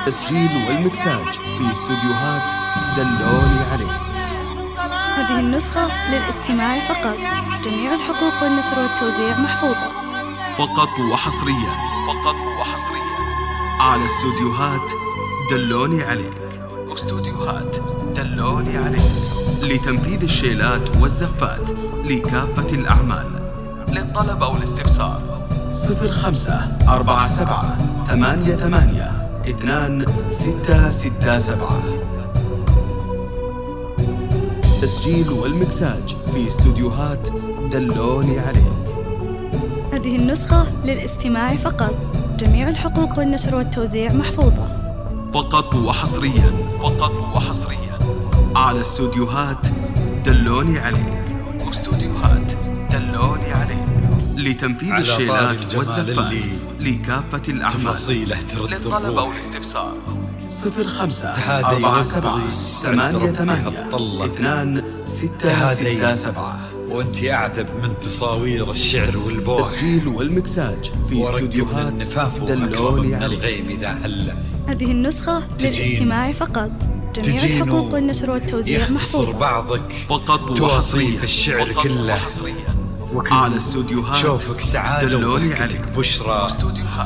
تسجيل والمكساج في استوديوهات دلوني عليك. هذه النسخة للاستماع فقط. جميع الحقوق والنشر والتوزيع محفوظة. فقط وحصريا على استوديوهات دلوني عليك. استوديوهات دلوني عليك لتنفيذ الشيلات والزفات لكافة الأعمال. للطلب أو الاستفسار 0547882667. تسجيل والمكساج في استوديوهات دلوني عليك. هذه النسخة للاستماع فقط. جميع الحقوق والنشر والتوزيع محفوظة. فقط وحصريا على استوديوهات دلوني عليك. استوديوهات دلوني عليك لتنفيذ الشيلات والزفات لكافة الأعمال. تفاصيله ترد للطلب أو الاستفسار 0547882667. وانتي أعذب من تصاوير الشعر والبوح. تسجيل والمكساج في استوديوهات دلوني عليك. الغيب إذا هلا. هذه النسخة للاستماع فقط. جميع الحقوق والنشر والتوزيع يختصر محفوظة. بعضك فقط توصي في الشعر كله. على استوديوهات شوفك سعادة دلوني وضحكتك عليك. بشرى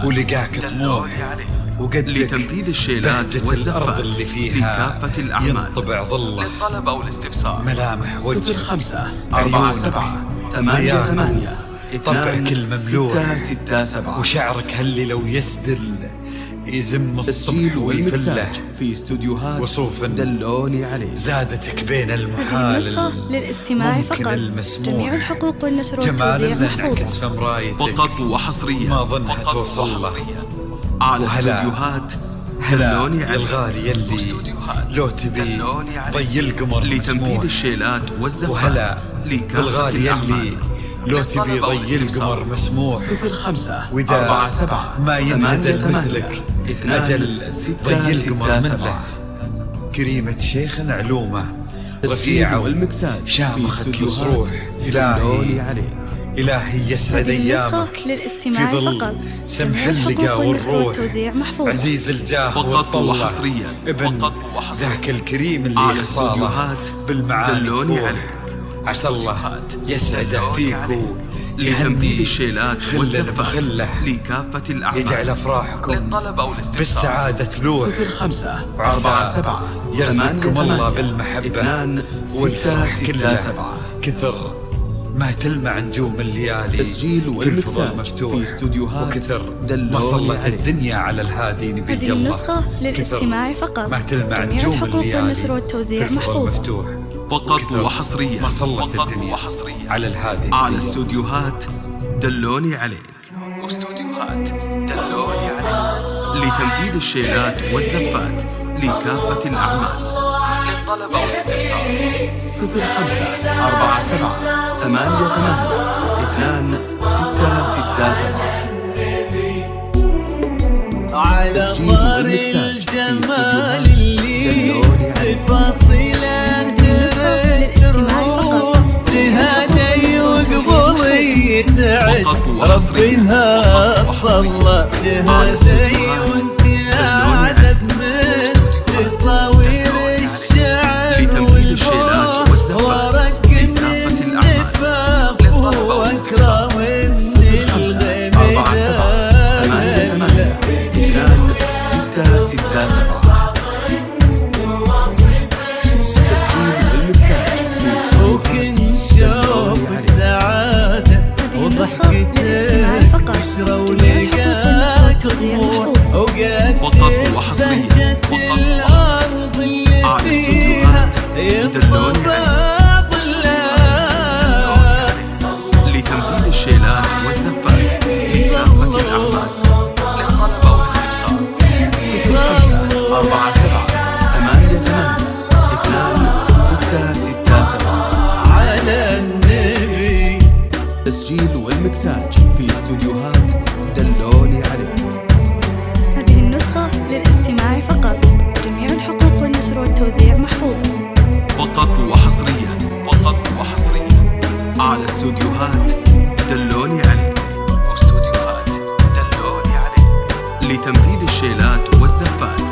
ولقاك طموح وقدك لتنفيذ الشيلات بهجة والزفات الأرض اللي فيها لكافة الأعمال. ينطبع ظله. للطلب أو الاستفسار ملامح وجهك 0547882667. طبعك المملوح وشعرك هاللي لو يسدل يزم الصبح تسجيل ويفله. والمكساج في استوديوهات وصوف دلوني عليك. زادتك بين هذه المحال النسخة للاستماع ممكن فقط. المسموح. جميع الحقوق والنشر جمال والتوزيع اللي انعكس محفوظة. في مرايتك فقط وحصريا ما ظنها توصل له. على وهلا. استوديوهات هلا دلوني يا عليك. الغالي يلي استوديوهات لو تبي دلوني عليك. ضي القمر لتنفيذ مسموح. الشيلات والزفات وهلا لكافة الغالي الأعمال. يلي لو تبي ضي القمر مسموح. 0547882667. ما ينهدل مثلك أجل ضي القمر مثله. كريمة شيخ علومه تسجيل رفيعة والمكساج في شامخك استوديوهات يصروح. دلوني إلهي عليك. إلهي يسعد هذه النسخة أيامك للاستماع في ظل فقط. سمح جميع الحقوق اللقا والنشر والروح. والتوزيع محفوظة. عزيز الجاه فقط والطلة وحصريا ابن ذاك الكريم اللي على خصاله استوديوهات بالمعاني دلوني تفوح. عليك. عسى الله يسعده فيكو لتنفيذ الشيلات خلا والزفات بخله. لكافة الأعمال. يجعل أفراحكم للطلب أو الاستفسار بالسعادة تلوح. 0547882667. يرزقكم الله بالمحبة والفرح كله. كثر ما تلمع نجوم الليالي تسجيل في والمكساج الفضاء مفتوح. في استوديوهات وكثر دلوني ما صلت عليك. الدنيا على الهادي نبي هذه الله. النسخة للاستماع فقط. ما تلمع جميع نجوم الحقوق الليالي والنشر والتوزيع في الفضاء محفوظة. مفتوح. فقط وكثر وحصريا ما صلت الدنيا على الهادي على نبي الله. استوديوهات دلوني عليك. استوديوهات دلوني عليك لتنفيذ الشيلات والزفات لكافة الأعمال. للطلب أو الاستفسار 0547882667. تسجيل والمكساج في استوديوهات دلوني عليك. فقط وحصريا على استوديوهات دلوني عليك. لتنفيذ الشيلات والزفات لكافة الأعمال. للطلب أو الاستفسار 0547882667. تسجيل والمكساج في استوديوهات دلوني عليك. هذه النسخة للاستماع فقط. جميع الحقوق والنشر والتوزيع محفوظة. فقط وحصريا على استوديوهات دلوني عليك. لتنفيذ الشيلات والزفات لكافة الأعمال. للطلب أو الاستفسار 0547882667. تسجيل والمكساج في استوديوهات دلوني عليك. هذه النسخة للاستماع فقط. جميع الحقوق والنشر والتوزيع محفوظة. فقط وحصريا على استوديوهات دلوني عليك. استوديوهات دلوني عليك لتنفيذ الشيلات والزفات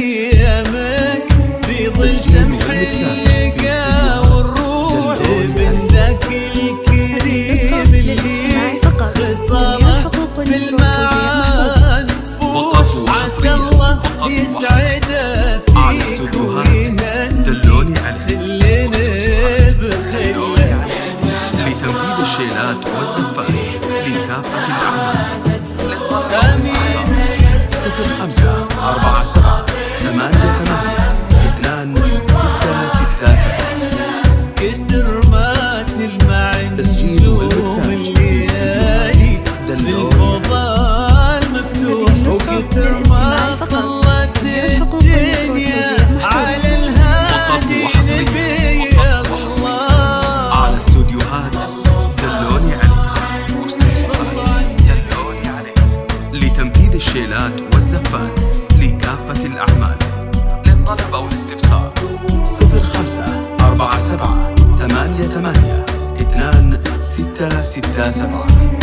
ايامك في ظل سمح اللقا والروح من ذاك الكريم اللي خصاله بالمعان فوق عسى الله يسعده فيك دلوني عليه خلينا بخير لتنفيذ الشيلات والزفات لكافة الأعمال. آمين 05 47 88 2667. كثر ما تلمع تسجيل والمكساج في استديوهات دلوني عليه. المفتوح وكثر ما صلت الدنيا على الهادي نبي الله على استوديوهات دلوني عليه لتنفيذ الشيلات والزفات لكافة الأعمال. للطلب أو الاستفسار 05 47 88 2667.